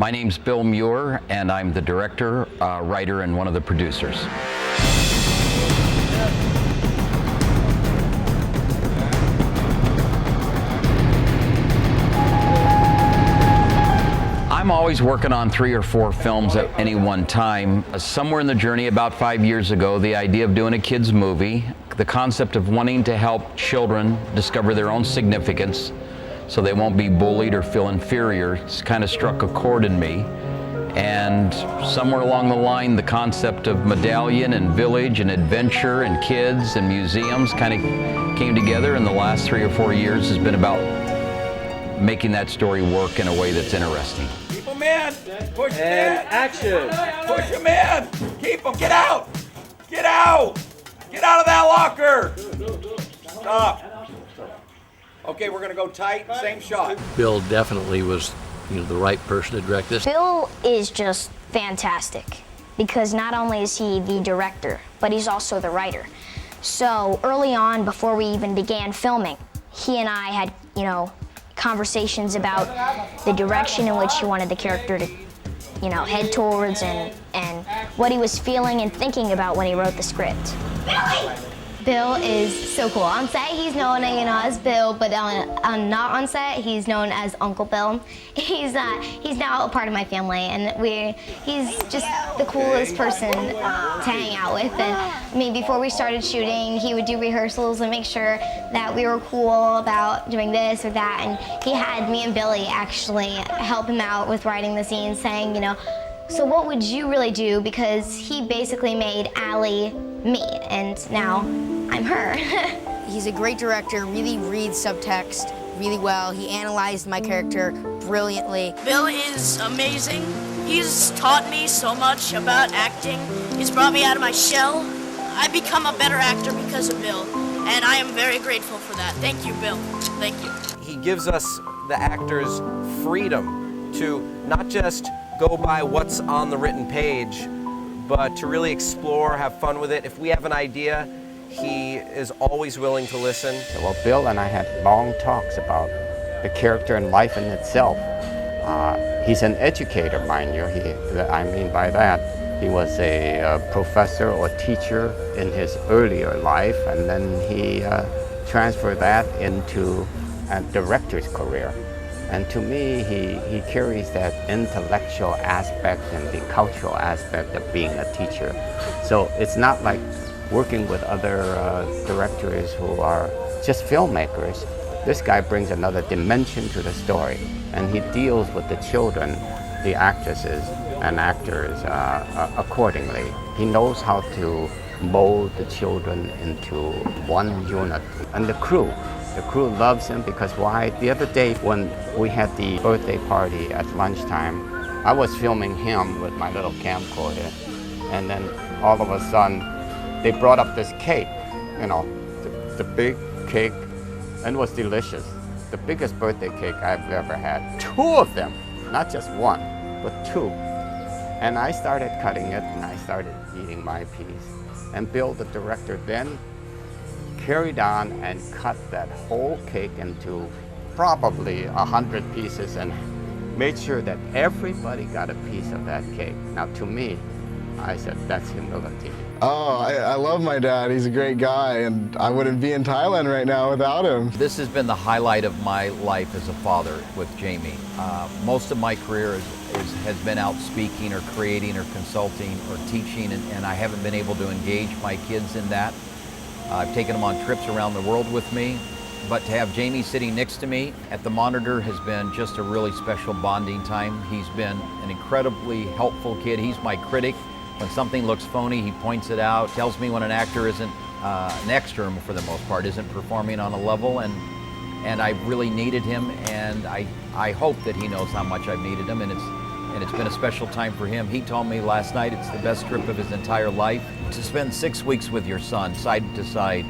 My name's Bill Muir, and I'm the director, writer, and one of the producers. I'm always working on 3 or 4 films at any one time. Somewhere in the journey, about 5 years ago, the idea of doing a kids movie, the concept of wanting to help children discover their own significance so they won't be bullied or feel inferior, it's kind of struck a chord in me. And somewhere along the line, the concept of medallion and village and adventure and kids and museums kind of came together, and the last 3 or 4 years has been about making that story work in a way that's interesting. Keep them in! Push them in! Action! Push them in! Keep them! Get out! Get out! Get out of that locker! Stop! Okay, we're gonna go tight, same shot. Bill definitely was, the right person to direct this. Bill is just fantastic because not only is he the director, but he's also the writer. So early on, before we even began filming, he and I had, conversations about the direction in which he wanted the character to, head towards and what he was feeling and thinking about when he wrote the script. Bill is so cool. On set, he's known, as Bill, but not on set, he's known as Uncle Bill. He's now a part of my family, and he's just the coolest person to hang out with. And before we started shooting, he would do rehearsals and make sure that we were cool about doing this or that. And he had me and Billy actually help him out with writing the scenes, saying, so what would you really do? Because he basically made Allie me, and now I'm her. He's a great director, really reads subtext really well. He analyzed my character brilliantly. Bill is amazing. He's taught me so much about acting. He's brought me out of my shell. I've become a better actor because of Bill, and I am very grateful for that. Thank you, Bill. Thank you. He gives us, the actors, freedom to not just go by what's on the written page, but to really explore, have fun with it. If we have an idea, he is always willing to listen. Well, Bill and I had long talks about the character and life in itself. He's an educator, mind you. I mean by that, he was a professor or teacher in his earlier life, and then he transferred that into a director's career. And to me, he carries that intellectual aspect and the cultural aspect of being a teacher. So it's not like working with other directors who are just filmmakers. This guy brings another dimension to the story, and he deals with the children, the actresses and actors accordingly. He knows how to mold the children into one unit. And the crew loves him because why? The other day when we had the birthday party at lunchtime, I was filming him with my little camcorder, and then all of a sudden they brought up this cake, the big cake, and it was delicious. The biggest birthday cake I've ever had. 2 of them, not just one, but 2. And I started cutting it, and I started eating my piece. And Bill, the director, then carried on and cut that whole cake into probably 100 pieces and made sure that everybody got a piece of that cake. Now to me, I said, that's humility. Oh, I love my dad. He's a great guy, and I wouldn't be in Thailand right now without him. This has been the highlight of my life as a father with Jamie. Most of my career has been out speaking or creating or consulting or teaching, and I haven't been able to engage my kids in that. I've taken them on trips around the world with me, but to have Jamie sitting next to me at the monitor has been just a really special bonding time. He's been an incredibly helpful kid. He's my critic. When something looks phony, he points it out, tells me when an actor isn't, an extra for the most part, isn't performing on a level, and I really needed him, and I hope that he knows how much I've needed him, and it's been a special time for him. He told me last night it's the best trip of his entire life. To spend 6 weeks with your son, side to side,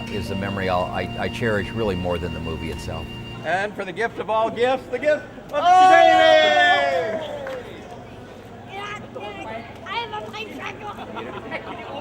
is a memory I cherish really more than the movie itself. And for the gift of all gifts, the gift of Jamie! I have a